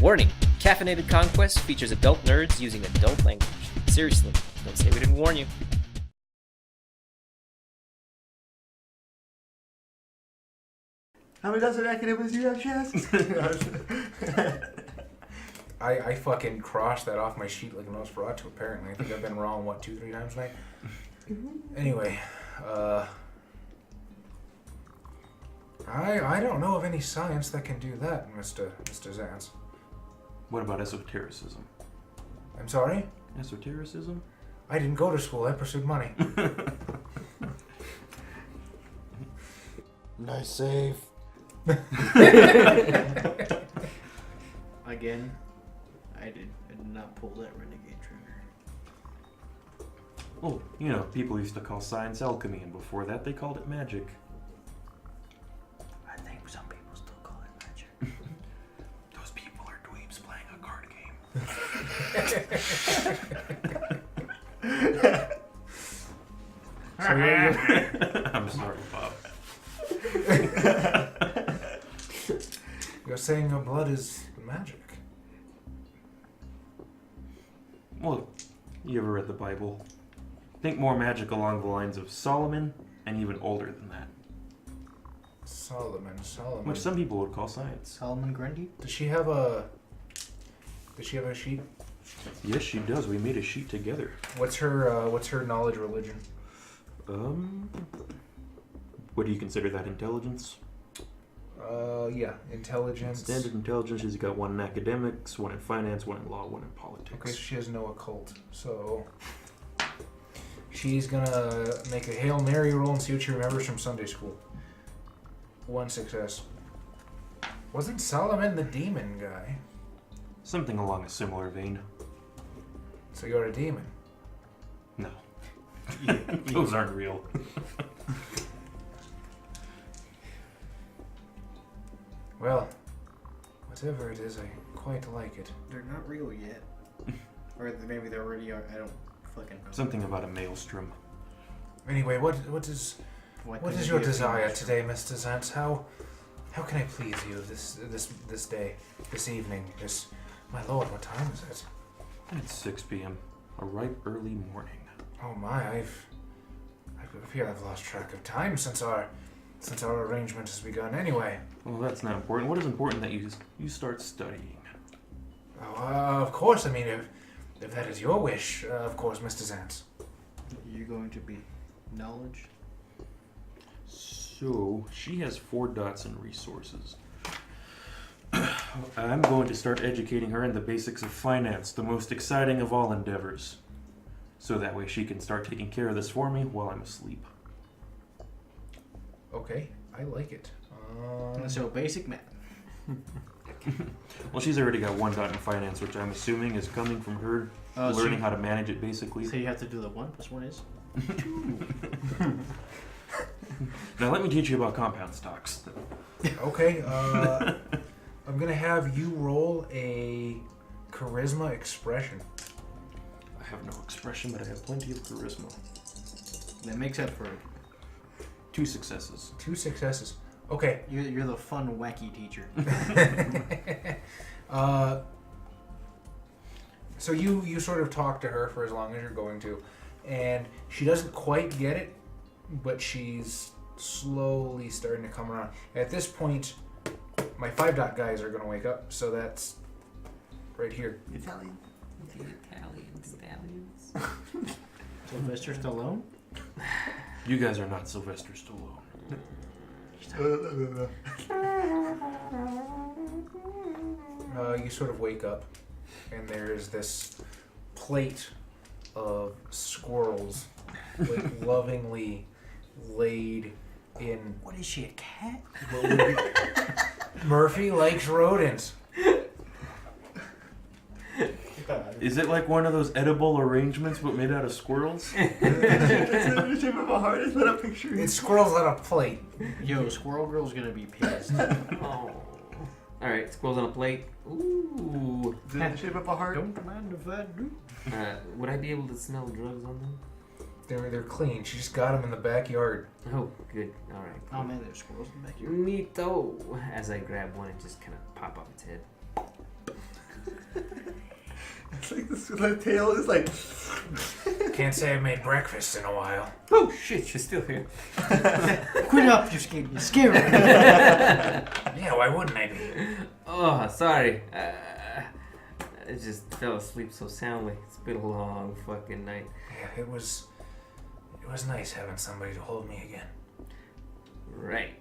Warning, Caffeinated Conquest features adult nerds using adult language. Seriously, don't say we didn't warn you. How many dozen academics do you have, Chaz? I fucking crossed that off my sheet like a Nosferatu, apparently. I think I've been wrong, 2-3 times tonight? Anyway, I don't know of any science that can do that, Mr. Zantz. What about esotericism? I'm sorry? Esotericism? I didn't go to school, I pursued money. Nice save. Again, I did not pull that renegade trigger. Oh, people used to call science alchemy, and before that they called it magic. I think some people still call it magic. Those people are dweebs playing a card game. I'm sorry, Bob. You're saying your blood is magic? Well, you ever read the Bible? Think more magic along the lines of Solomon, and even older than that. Solomon. Which some people would call science. Solomon Grundy? Does she have a sheet? Yes, she does. We made a sheet together. What's her knowledge religion? What do you consider that, intelligence? Yeah, intelligence. Standard intelligence. She's got one in academics, one in finance, one in law, one in politics. Okay, so she has no occult. So she's gonna make a Hail Mary roll and see what she remembers from Sunday school. 1 success. Wasn't Solomon the demon guy? Something along a similar vein. So you're a demon? No. Those aren't real. Well, whatever it is, I quite like it. They're not real yet. Or maybe they already are. I don't fucking know. Something about a maelstrom. Anyway, what is your desire today, Mr. Zantz? How can I please you this day, this evening? My lord, what time is it? It's 6 p.m. A ripe early morning. Oh my, I fear I've lost track of time since our arrangement has begun. Anyway. Well, that's not important. What is important that you start studying? Oh, of course. I mean, if that is your wish, of course, Mr. Zantz. You're going to be knowledge? So, she has 4 dots in resources. I'm going to start educating her in the basics of finance, the most exciting of all endeavors. So that way she can start taking care of this for me while I'm asleep. Okay, I like it. So basic math. Well, she's already got 1 dot in finance, which I'm assuming is coming from her learning how to manage it, basically. So you have to do the 1 plus 1 is? 2. Now let me teach you about compound stocks. Okay, I'm going to have you roll a charisma expression. I have no expression, but I have plenty of charisma. That makes up for it. 2 successes. 2 successes. Okay. You're the fun, wacky teacher. So you sort of talk to her for as long as you're going to, and she doesn't quite get it, but she's slowly starting to come around. At this point, my 5 dot guys are going to wake up, so that's right here. Italian stallions. Sylvester Stallone? You guys are not Sylvester Stallone. You sort of wake up, and there's this plate of squirrels, like lovingly laid in. What is she, a cat? What would be, Murphy likes rodents. Is it like one of those edible arrangements but made out of squirrels? It's in the shape of a heart. It's not a picture. It's squirrels on a plate. Yo, Squirrel Girl's gonna be pissed. Oh. Alright, squirrels on a plate. Ooh. Is it in the shape of a heart? Don't mind if I do. Would I be able to smell drugs on them? They're clean. She just got them in the backyard. Oh, good. Alright. Oh man, there's squirrels in the backyard. Neato. As I grab one and just kind of pop off its head. the tail is like. Can't say I've made breakfast in a while. Oh shit, she's still here. Quit up, you're scared. You're scared. Yeah, why wouldn't I be? Oh, sorry. I just fell asleep so soundly. It's been a long fucking night. Yeah, it was nice having somebody to hold me again. Right.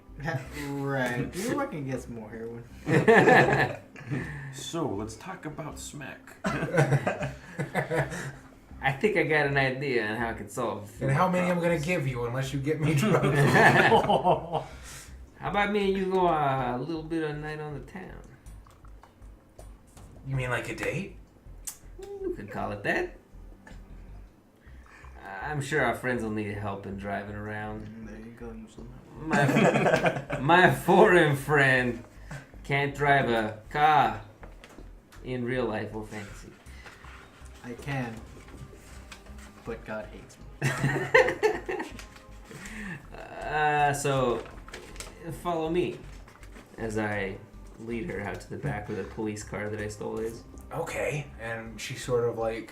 Right. You're working against more heroin. So let's talk about smack. I think I got an idea on how I can solve. And how many I'm gonna give you unless you get me drunk? How about me and you go a little bit of a night on the town? You mean like a date? You could call it that. I'm sure our friends will need help in driving around. There you go. You somehow. My foreign friend can't drive a car in real life or fantasy. I can, but God hates me. So follow me as I lead her out to the back where the police car that I stole is. Okay. And she sort of like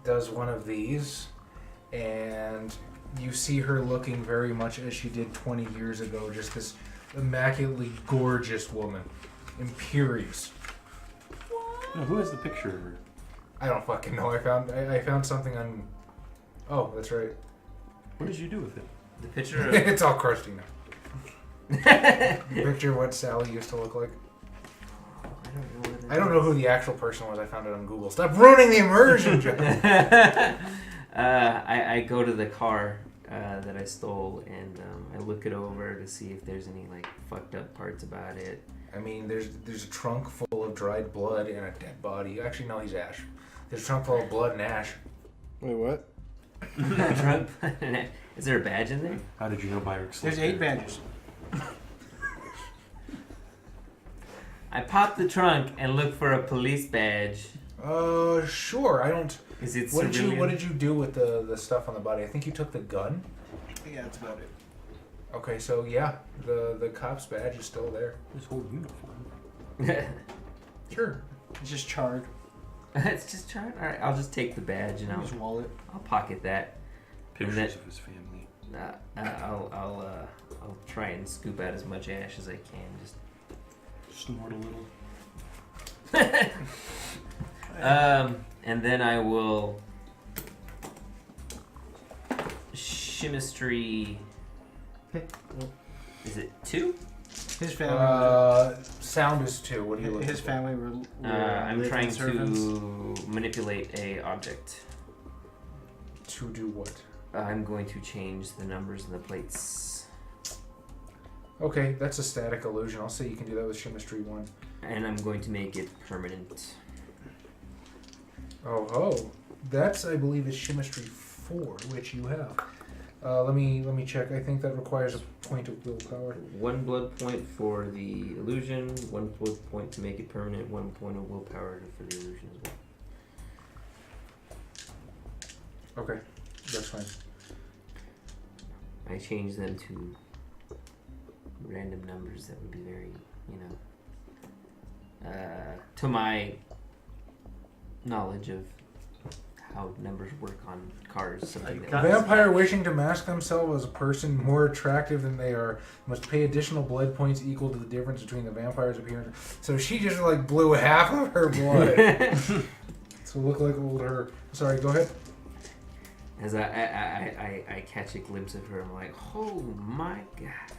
does one of these, and you see her looking very much as she did 20 years ago, just this immaculately gorgeous woman. Imperious. No, who has the picture of her? I don't fucking know. I found something on... Oh, that's right. What did you do with it? The picture of... It's all crusty now. Picture what Sally used to look like. I don't know who the actual person was. I found it on Google. Stop ruining the immersion, Joe. I go to the car that I stole and I look it over to see if there's any like fucked up parts about it. I mean, there's a trunk full of dried blood and a dead body. Actually, no, he's ash. There's a trunk full of blood and ash. Wait, what? Is there a badge in there? How did you know Byrick There's 8 badges. I pop the trunk and look for a police badge. Sure. I don't. Is it What civilian? did you do with the stuff on the body? I think you took the gun. Yeah, that's about it. Okay, so yeah, the cop's badge is still there. His whole uniform. Sure. It's just charred. It's just trying. All right, I'll just take the badge and His wallet. I'll pocket that. Pictures of his family. I'll try and scoop out as much ash as I can. Just Snort a little. and then I will chemistry. Is it 2? His family. Sound is 2. What do you look His for? family were I'm living trying servants. to manipulate a object. To do what? I'm going to change the numbers in the plates, Okay, that's a static illusion. I'll say you can do that with chemistry 1. and I'm going to make it permanent. Oh, that's I believe is chemistry 4, which you have. Let me check. I think that requires a point of willpower. 1 blood point for the illusion, 1 blood point to make it permanent, 1 point of willpower for the illusion as well. Okay, that's fine. I changed them to random numbers that would be very, to my knowledge of how numbers work on cars. Something I A got- vampire wishing to mask themselves as a person more attractive than they are must pay additional blood points equal to the difference between the vampire's appearance. So she just like blew half of her blood. So look like old her. Sorry, go ahead. As I catch a glimpse of her, I'm like, oh my god,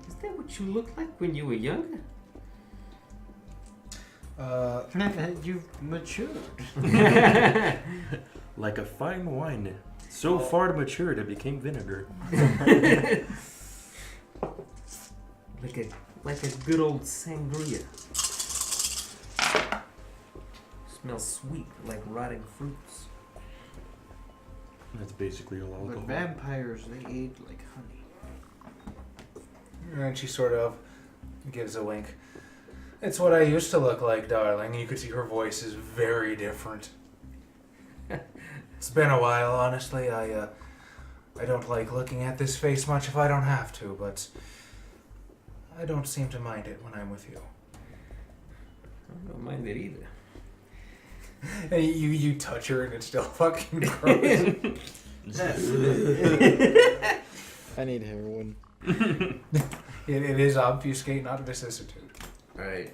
is that what you looked like when you were younger? You've matured. Like a fine wine. So far matured it became vinegar. like a good old sangria. Smells sweet, like rotting fruits. That's basically all But alcohol. vampires, they age like honey. And she sort of gives a wink. It's what I used to look like, darling. You could see her voice is very different. It's been a while, honestly. I don't like looking at this face much if I don't have to, but I don't seem to mind it when I'm with you. I don't mind it either. And you touch her and it's still fucking gross. I need heroin. It is obfuscate, not vicissitude. Alright.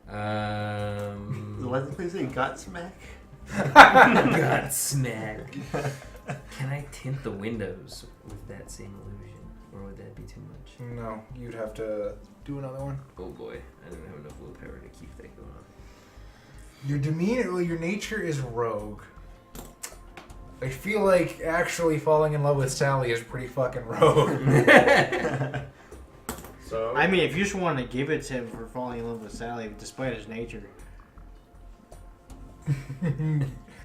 What's the place say? Godsmack? Godsmack. Can I tint the windows with that same illusion? Or would that be too much? No, you'd have to do another one. Oh boy, I don't have enough willpower to keep that going on. Your demeanor, well, your nature is rogue. I feel like actually falling in love with Sally is pretty fucking rogue. So I mean, if you just want to give it to him for falling in love with Sally, despite his nature.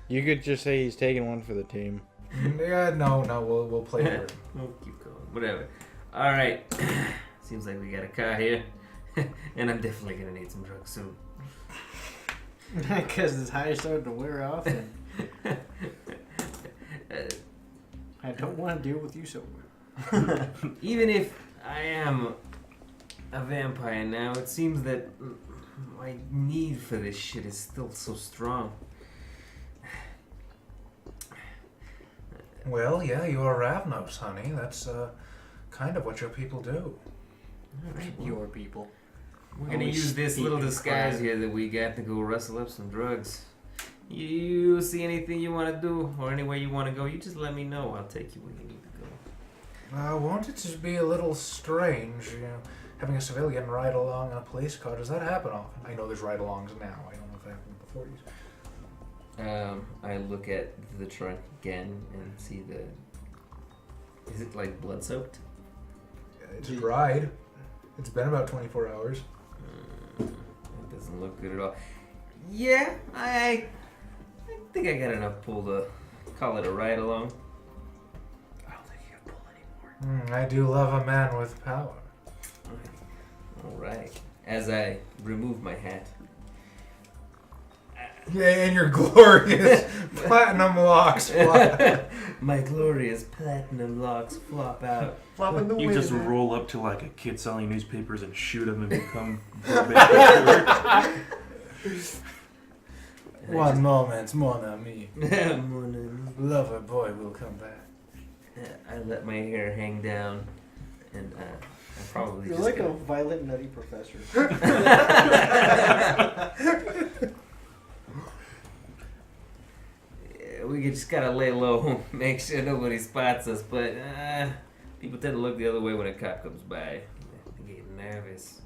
You could just say he's taking one for the team. yeah, no, we'll play for it. We'll keep going. Whatever. Alright. Seems like we got a car here. And I'm definitely gonna need some drugs soon. Because his high is starting to wear off, and I don't want to deal with you so much. Even if I am a vampire now, it seems that my need for this shit is still so strong. Well, yeah, you are Ravnos, honey. That's kind of what your people do. Alright, Your people. we're gonna Always use this little speaking disguise crime. here that we got to go rustle up some drugs. You see anything you want to do or anywhere you want to go, you just let me know. I'll take you where you need to go. I want it to be a little strange, you know, having a civilian ride along in a police car. Does that happen often? I know there's ride-alongs now. I don't know if that happened before you. I look at the trunk again and see the... Is it like blood-soaked? It's dried. It's been about 24 hours. It doesn't look good at all. Yeah, I think I got enough pull to call it a ride-along. I don't think you can pull anymore. I do love a man with power. Alright. As I remove my hat. Yeah, and your glorious platinum locks fly. My glorious platinum locks flop out. Flopping the You wind. just roll up to like a kid selling newspapers and shoot him and become. One moment, mon ami. Mon ami. Lover boy will come back. I let my hair hang down, and I probably You're just like gonna... a violent nutty professor. Yeah, we just gotta lay low, make sure nobody spots us, but people tend to look the other way when a cop comes by. They get nervous.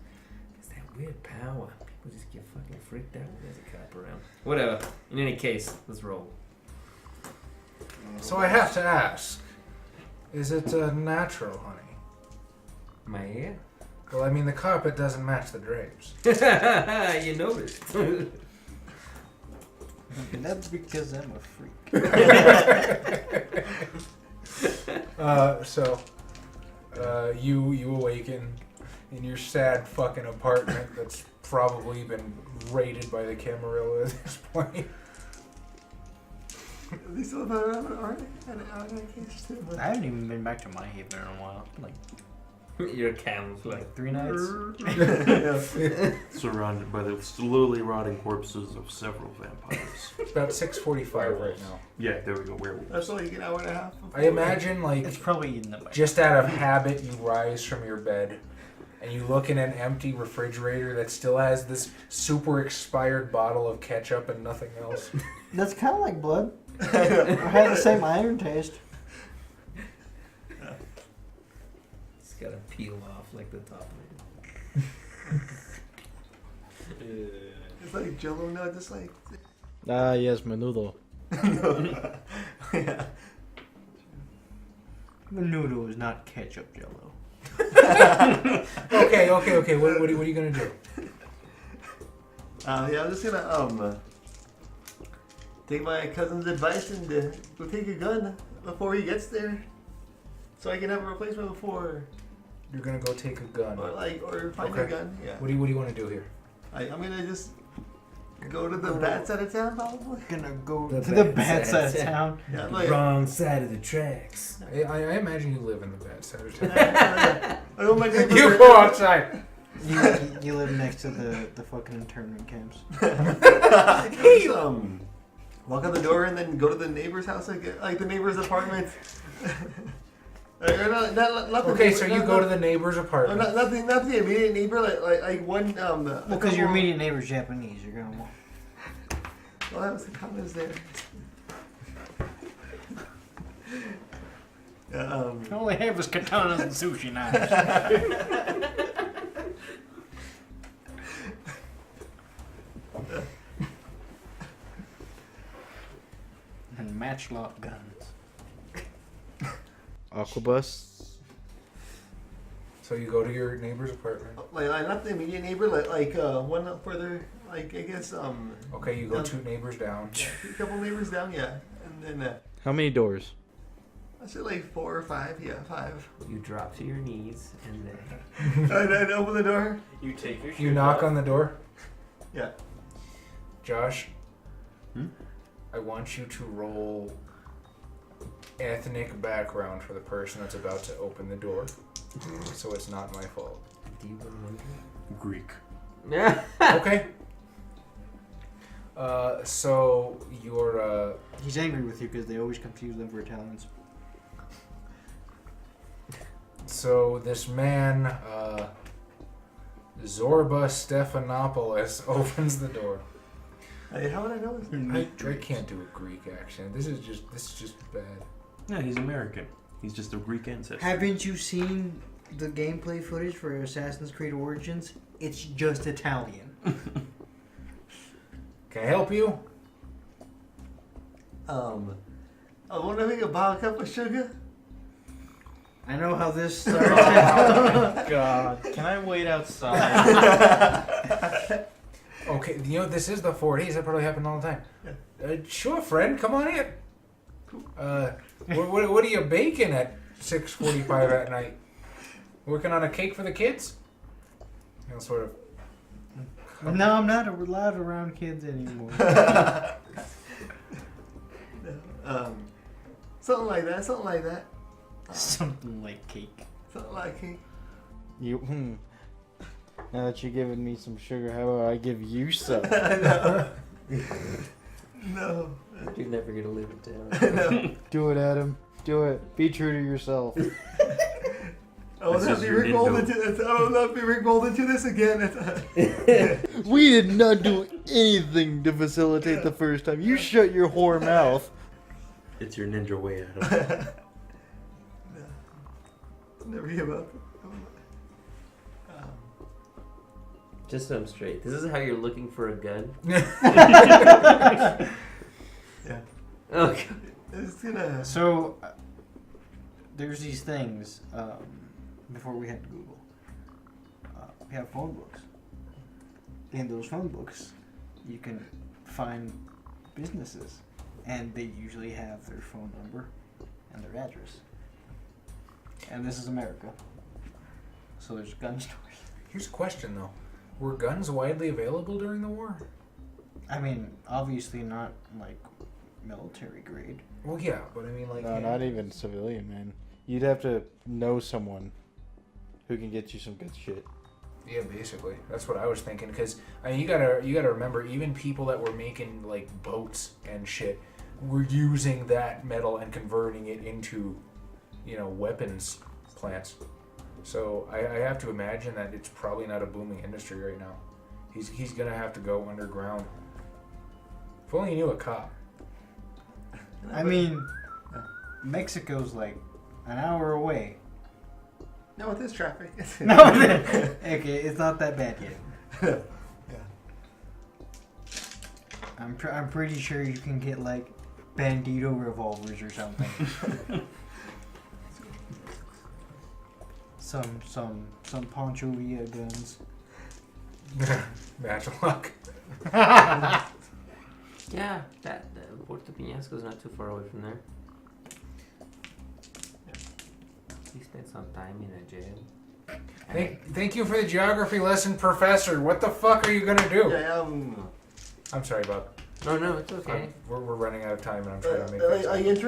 It's that weird power. People just get fucking freaked out when there's a cop around. Whatever. In any case, let's roll. So I have to ask, is it natural, honey? My hair? Well, I mean, the carpet doesn't match the drapes. You noticed. That's because I'm a freak. You awaken in your sad fucking apartment that's probably been raided by the Camarilla at this point. They still have an art case too. I haven't even been back to my haven in a while. Like Your cam's like 3 nights. Surrounded by the slowly rotting corpses of several vampires. It's about 6:45 right now. Yeah, there we go. Werewolves. That's like an hour and a half. Before. I imagine, like, It's probably in the way. just out of habit, you rise from your bed and you look in an empty refrigerator that still has this super expired bottle of ketchup and nothing else. That's kind of like blood. I had the same iron taste. it's gotta peel off like the top of it. It's like Jell-O now, just like. Ah, yes, Menudo. Yeah. Menudo is not ketchup Jell-O. Okay. What are you gonna do? Yeah, I'm just gonna take my cousin's advice and go take a gun before he gets there, so I can have a replacement before, You're gonna go take a gun. or find a Okay. gun. Yeah. What do you want to do here? I'm gonna just go to the bad side of town, probably. Gonna go The to the bad bad side side of town. Yeah, like, Wrong side of the tracks. I imagine you live in the bad side of town. I know my neighbor. You go outside. You live next to the fucking internment camps. There's, walk out the door and then go to the neighbor's house, like the neighbor's apartment. Or not the Okay, neighbor- so you not- go not- to the neighbor's Oh, apartment. not the immediate neighbor, like one. Well, because your immediate neighbor's Japanese, you're gonna want. Well, that was the comments there. All they have is katanas and sushi knives. And matchlock guns. Aquabus. So you go to your neighbor's apartment. Like not the immediate neighbor, like one up further, like I guess Okay, you go two neighbors down. a couple neighbors down, yeah, and then How many doors? I said like 4 or 5, yeah, 5. You drop to your knees and then And open the door. You take your You knock on the door. Yeah. Josh, Hmm? I want you to roll ethnic background for the person that's about to open the door. So it's not my fault. do you remember? Greek. Okay. So you're He's angry with you because they always confuse them for Italians. so this man, Zorba Stephanopoulos, opens the door. Hey, how would I know this? I can't do a Greek accent. This is just bad. Yeah, he's American. He's just a Greek ancestor. Haven't you seen the gameplay footage for Assassin's Creed Origins? It's just Italian. Can I help you? I want to make a bottle cup of sugar. I know how this starts. God, can I wait outside? Okay, you know this is the 40s. That probably happened all the time. Sure, friend, come on in. What are you baking at 6:45 at night? Working on a cake for the kids? You know, sort of. No, I'm not allowed around kids anymore. Something like that. Something like that. Something like cake. Something like cake. You. Now that you're giving me some sugar, how about I give you some? No. You're never gonna live it down. No. Do it, Adam. Do it. Be true to yourself. I will This not is be your Rick Golden Nindo. to this. I will not be Rick Golden to this again. We did not do anything to facilitate the first time. You shut your whore mouth. It's your ninja way, Adam. Never give up. Just so I'm straight, this is how you're looking for a gun? Yeah. Okay. It's gonna. So, there's these things, before we had Google. We have phone books. In those phone books, you can find businesses, and they usually have their phone number and their address. And this is America. So there's gun stores. Here's a question though: were guns widely available during the war? I mean, obviously not like military grade. Well, yeah, but I mean, like, No, not even civilian, man. You'd have to know someone who can get you some good shit. yeah, basically, that's what I was thinking. Because I mean, you gotta remember, even people that were making like boats and shit were using that metal and converting it into, you know, weapons plants. So I have to imagine that it's probably not a booming industry right now. He's gonna have to go underground. If only he knew a cop. I mean, Mexico's like an hour away. No, with this traffic. No, okay, it's not that bad yet. Yeah. I'm pretty sure you can get like Bandito revolvers or something. some Pancho Villa guns. Matchlock. Yeah, that Puerto Peñasco's not too far away from there. He spent some time in a jail. Thank you for the geography lesson, Professor. What the fuck are you gonna do? Yeah, I'm sorry, Bob. No, it's okay. We're running out of time, and I'm trying to make like this.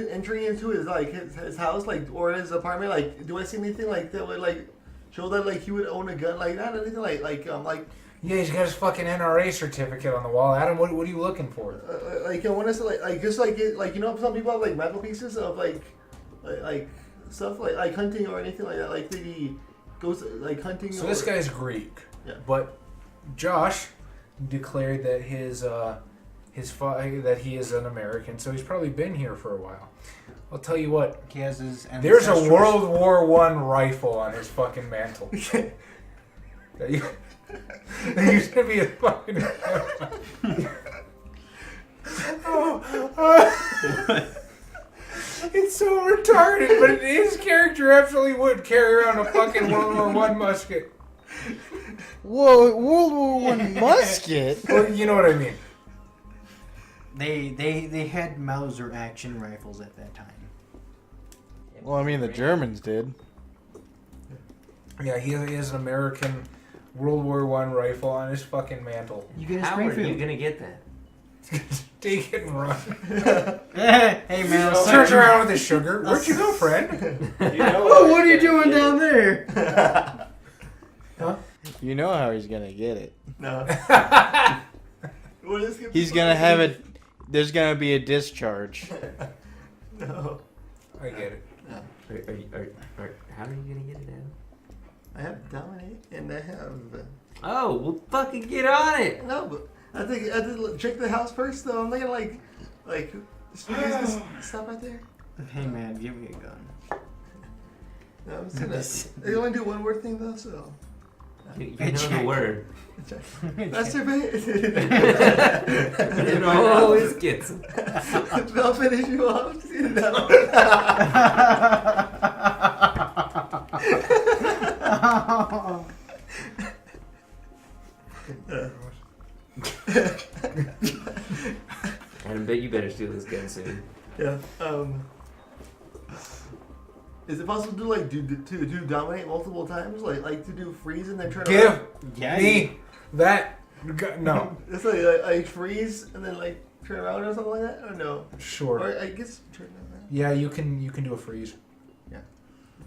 entering into his like his house like or his apartment like do I see anything like that would like show that like he would own a gun like that anything like Yeah, he's got his fucking NRA certificate on the wall. Adam, what are you looking for? Like I want to like just like it, like you know some people have like rental pieces of like stuff like hunting or anything like that. Like he goes like hunting. So this guy's Greek. Yeah. But Josh declared that that he is an American, so he's probably been here for a while. I'll tell you what. He has his. There's a ancestral- World War I rifle on his fucking mantle. That used to be a fucking. It's so retarded, but his character absolutely would carry around a fucking World War I musket. Whoa, World War One musket? Well, you know what I mean. They had Mauser action rifles at that time. Well, I mean, the Germans did. Yeah, he has an American World War I rifle on his fucking mantle. You get a How are you Springfield. gonna get that? Take it and run. Hey man, I'll Turns suck around with his sugar. Where'd you go, friend? Oh, what are you doing down there? You know how he's gonna get it. No. He's gonna have it. There's gonna be a discharge. No. I get it. How are you gonna get it, Adam? I have dominate and I have. Oh, well, fucking get on it. No, but I think I had to check the house first though. I'm thinking like just stop right there. Hey man, give me a gun. No, I'm just gonna. They only do one word thing though, so. You know the word. Masturbate. It always gets him. I'll finish you off. Just get it out. And I bet you better steal this gun soon. Yeah. Is it possible to do dominate multiple times? Like to do freeze and then turn around? Give me that. No. It's like freeze and then like turn around or something like that? Or no? Sure. Or I guess turn around. Yeah, you can do a freeze. Yeah.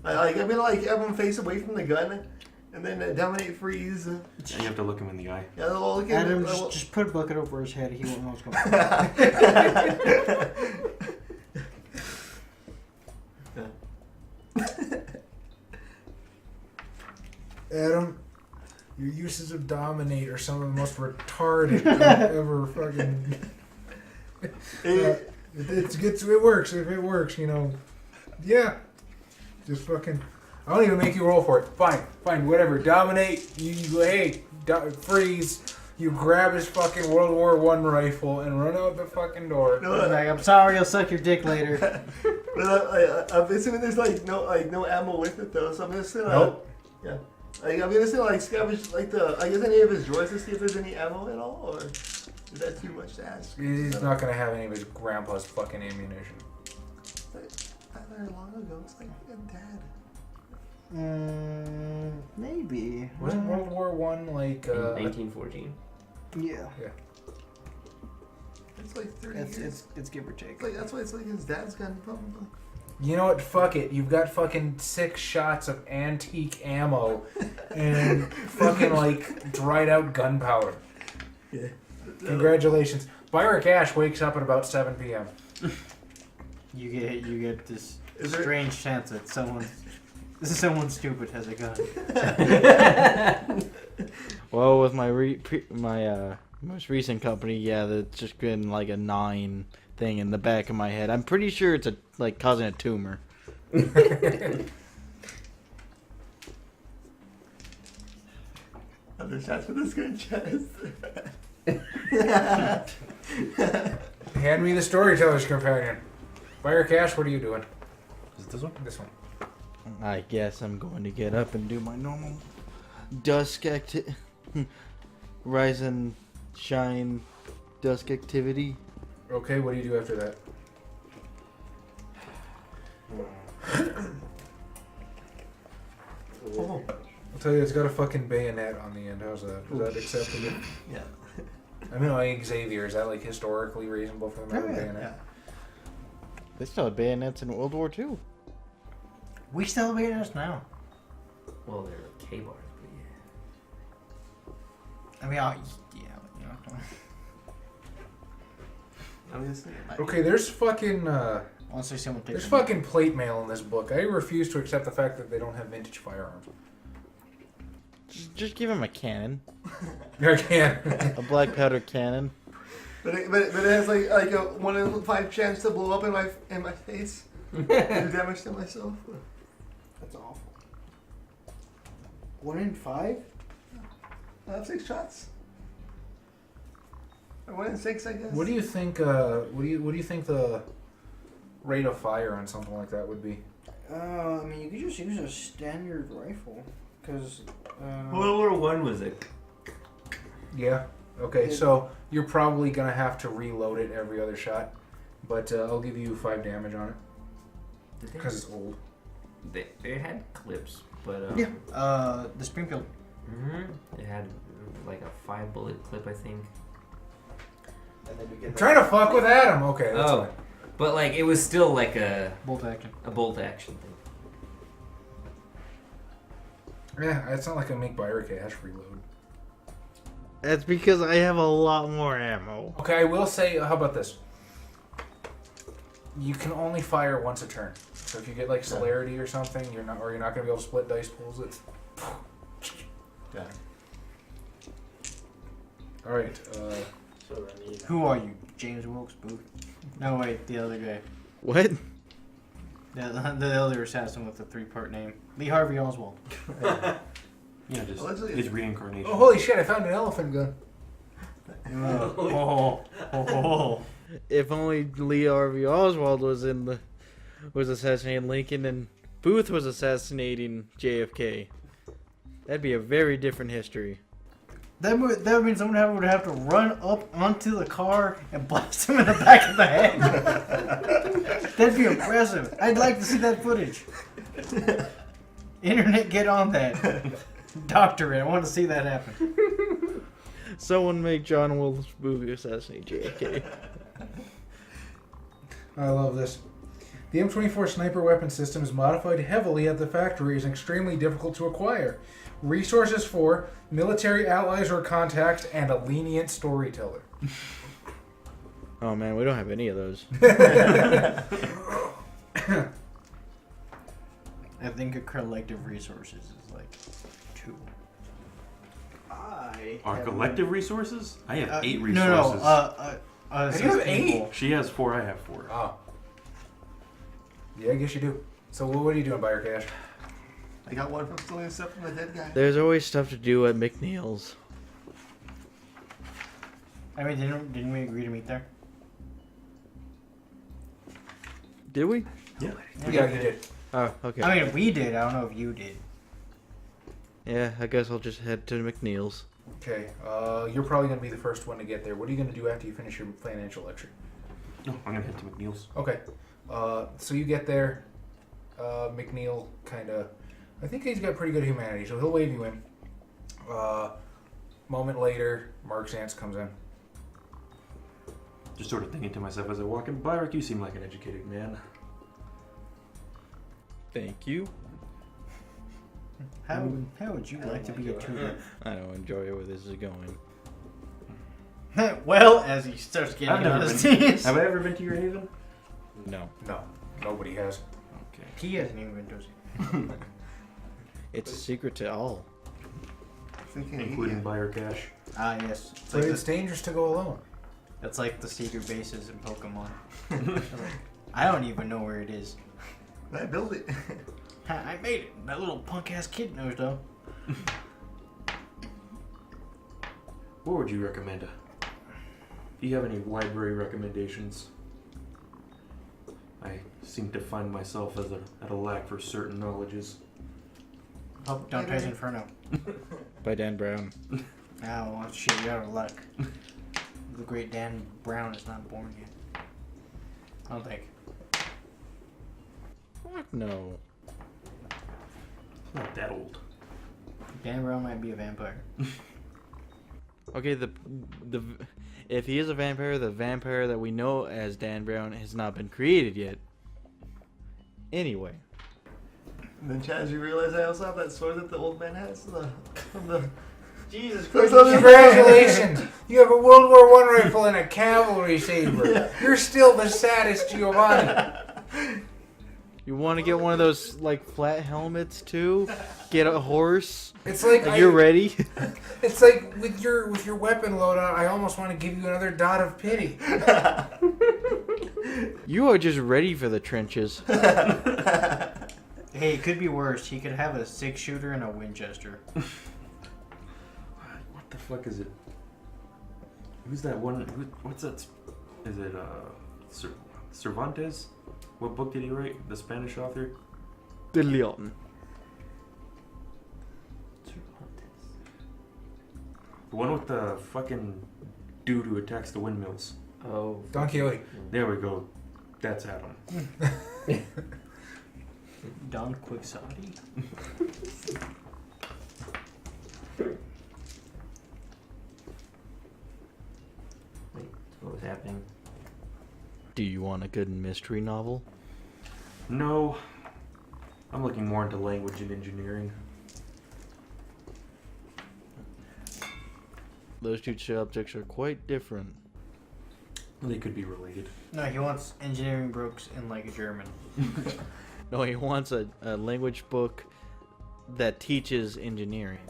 I'm gonna like everyone face away from the gun and then dominate freeze. And you have to look him in the eye. Yeah, they'll look at Adam, him. just put a bucket over his head. He won't know what's going on. Adam, your uses of dominate are some of the most retarded I've ever fucking. It works if it works, you know. Yeah, just fucking. I don't even make you roll for it. Fine, whatever. Dominate. You hey, freeze. You grab his fucking World War I rifle and run out the fucking door. No, Like, I'm sorry, I'll suck your dick later. But I'm assuming there's no ammo with it though, so I'm just gonna. Nope. Yeah. I'm gonna say scavenge I guess any of his drawers to see if there's any ammo at all, or is that too much to ask? He's not gonna have any of his grandpa's fucking ammunition. Not very long ago, it's like dad. Maybe. Wasn't World War I like? 1914. Yeah. It's like 30 years. It's give or take. That's why it's like his dad's gun, probably. You know what? Fuck it. You've got fucking 6 shots of antique ammo and fucking like dried out gunpowder. Yeah. Congratulations. Byrick Ash wakes up at about 7 p.m. You get this Is there- strange chance that someone stupid has a gun. Well, with my most recent company, yeah, that's just been like a 9 thing in the back of my head. I'm pretty sure it's causing a tumor. Other shots for this good chest. Hand me the storyteller's companion. Byrick Ash, what are you doing? Is it this one? This one. I guess I'm going to get up and do my normal dusk rise and shine dusk activity. Okay, what do you do after that? Oh. I'll tell you, it's got a fucking bayonet on the end. How's that? Is that acceptable? Yeah. I mean, like Xavier, is that like historically reasonable for them to have a bayonet? Yeah. They still had bayonets in World War II. We still have us now. Well, they're K-bars, but I mean, yeah, you know. I'm just saying. Okay, there's fucking Honestly, someone takes there's fucking plate mail in this book. I refuse to accept the fact that they don't have vintage firearms. Just give him a cannon, I can. a black powder cannon. But it has like a 1 in 5 chance to blow up in my face. Do damage to myself. That's awful. 1 in 5? I have 6 shots. Or 1 in 6, I guess. What do you think? What do you think the rate of fire on something like that would be? I mean, you could just use a standard rifle, because. World War I was it? Yeah. Okay, It- so you're probably gonna have to reload it every other shot, but I'll give you 5 damage on it because it's old. They had clips, but The Springfield. It had like a 5-bullet clip, I think. And then you I'm get trying to fuck with Adam. Okay, that's Oh, but like it was still like a Bolt action. bolt action thing. fine. Yeah, it's not like I make Byra Cash reload. That's because I have a lot more ammo. Okay, I will say. How about this? You can only fire once a turn. So if you get like celerity or something, you're not gonna be able to split dice pools it. Yeah. All right. So then you Who are you? James Wilkes Booth? No, wait, the other guy. What? The other assassin with the 3-part name. Lee Harvey Oswald. Yeah, just Allegedly- his reincarnation. Oh, holy shit! I found an elephant gun. If only Lee Harvey Oswald was assassinating Lincoln and Booth was assassinating JFK. That'd be a very different history. That means someone would have to run up onto the car and blast him in the back of the head. That'd be impressive. I'd like to see that footage. Internet, get on that. Doctor it. I want to see that happen. Someone make John Wilkes Booth assassinate JFK. I love this. The M24 sniper weapon system is modified heavily at the factory and is extremely difficult to acquire. Resources for military allies or contacts and a lenient storyteller. Oh man, we don't have any of those. I think a collective resources is like 2. Our collective resources? I have 8 resources. No. You have 8? people. She has 4. I have 4. Oh. Yeah, I guess you do. So what are you doing, Buyer Cash? I got one from stealing stuff from the dead guy. There's always stuff to do at McNeil's. I mean, didn't we agree to meet there? Did we? Yeah. Yeah, you did. Oh, okay. I mean, we did. I don't know if you did. Yeah, I guess I'll just head to McNeil's. Okay, you're probably going to be the first one to get there. What are you going to do after you finish your financial lecture? No, I'm gonna head to McNeil's. Okay, so you get there. McNeil kind of, I think he's got pretty good humanity, so he'll wave you in. Moment later, Mark Zantz comes in. Just sort of thinking to myself as I walk in, Byrick, you seem like an educated man. Thank you. How would you like to be a tutor? I don't enjoy where this is going. Well, as he starts getting I've never on his been. knees. Have I ever been to your haven? No. No, nobody has. Okay. He hasn't even been to it. It's a secret to all. Thinking Including buyer cash. Ah, yes. It's But like, it's dangerous to go alone. that's like the secret bases in Pokemon. I don't even know where it is. I built it. I made it. That little punk ass kid knows though. What would you recommend? Do you have any library recommendations? I seem to find myself at a lack for certain knowledges. Oh, Dante's Inferno. By Dan Brown. Oh, well, shit, you're out of luck. The great Dan Brown is not born yet. I don't think. Fuck no. It's not that old. Dan Brown might be a vampire. Okay, if he is a vampire, the vampire that we know as Dan Brown has not been created yet. Anyway. And then, Chaz, you realize I also have that sword that the old man has from the Jesus Christ. Christ. Congratulations! You have a World War I rifle and a cavalry saber. You're still the saddest Giovanni. You want to get one of those like flat helmets too? Get a horse. It's like You're ready. It's like with your weapon loadout. I almost want to give you another dot of pity. You are just ready for the trenches. Hey, it could be worse. He could have a 6-shooter and a Winchester. What the fuck is it? Who's that one? What's that? Is it Cervantes? What book did he write? The Spanish author? De Leon. The one with the fucking dude who attacks the windmills. Oh. Don Quixote. There we go. That's Adam. Don Quixote? Wait, what was happening? Do you want a good mystery novel? No. I'm looking more into language and engineering. Those two subjects are quite different. They could be related. No, he wants engineering books in like German. No, he wants a language book that teaches engineering.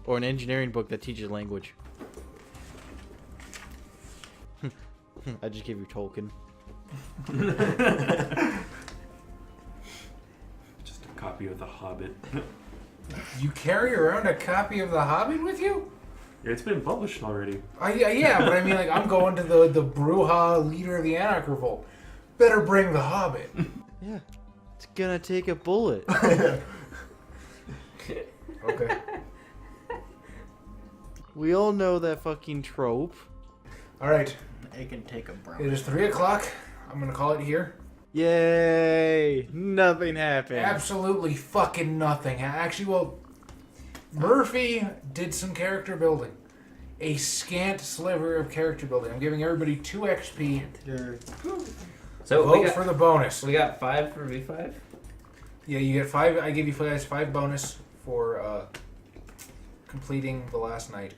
Or an engineering book that teaches language. I just gave you Tolkien. Just a copy of The Hobbit. You carry around a copy of The Hobbit with you? It's been published already. Yeah, but I mean, like, I'm going to the Bruja leader of the Anarch Revolt. Better bring The Hobbit. Yeah. It's gonna take a bullet. Okay. We all know that fucking trope. All right. It can take a brown. It is 3 o'clock. I'm gonna call it here. Yay! Nothing happened. Absolutely fucking nothing. Actually, well, Murphy did some character building. A scant sliver of character building. I'm giving everybody 2 XP. So Vote for the bonus. we got 5 for V5. Yeah, you get 5. I give you guys 5 bonus for completing the last night.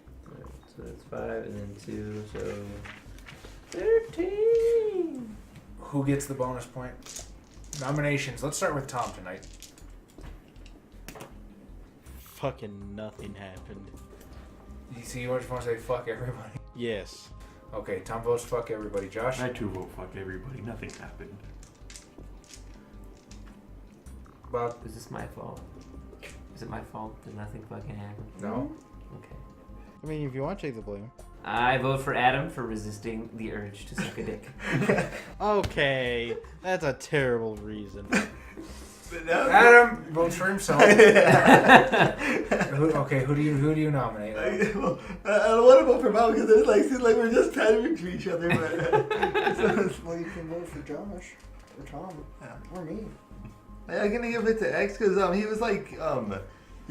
So that's 5 and then 2, so 13. Who gets the bonus point? Nominations. Let's start with Tom tonight. Fucking nothing happened. You see, you just want to say fuck everybody. Yes. Okay, Tom votes fuck everybody. Josh? I too vote fuck everybody. Nothing happened. Bob? Is this my fault? Is it my fault that nothing fucking happened? No. Okay. I mean, if you want to take the blame. I vote for Adam for resisting the urge to suck a dick. Okay, that's a terrible reason. Adam votes for himself. Who do you nominate? I don't want to vote for Bob because it seems like we're just pandering to each other. But Well, you can vote for Josh or Tom or me. I'm gonna give it to X because he was like he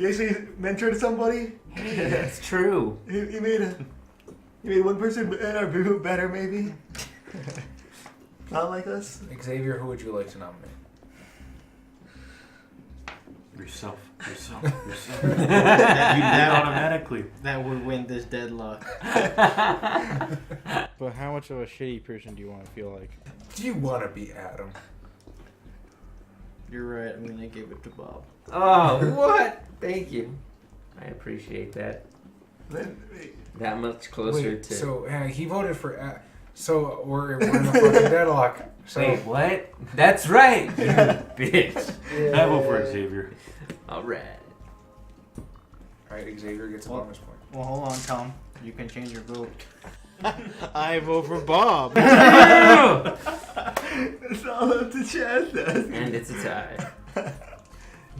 actually mentored somebody. Hey, that's true. He made one person in our group better, maybe. Not like us. Xavier, who would you like to nominate? Yourself. That- You did automatically. That would win this deadlock. But how much of a shitty person do you want to feel like? Do you want to be Adam? You're right. I'm gonna give it to Bob. Oh, what? Thank you. I appreciate that. Then, That much closer Wait, to. so he voted for. So we're in a fucking deadlock. So Wait, what? That's right, you bitch. I vote for Xavier. All right. all right, Xavier gets a Well- bonus point. Well, hold on, Tom. You can change your vote. I vote for Bob. it's all up to Chad. And it's a tie.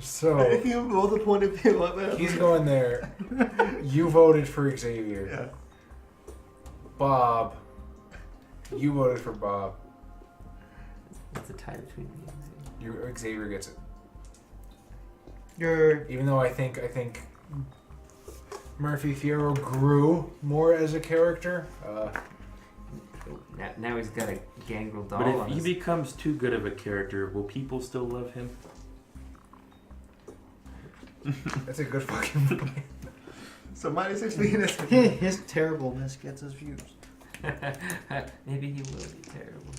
So If you both a point if you want. but- he's going there. You voted for Xavier. Yeah. Bob. You voted for Bob. It's a tie between me and Xavier gets it. You're. Even though I think Murphy Fierro grew more as a character. Now he's got a gangrel doll But on if he his... becomes too good of a character, will people still love him? That's a good fucking plan. So minus 16 is His terribleness gets us views. Maybe he will be terrible.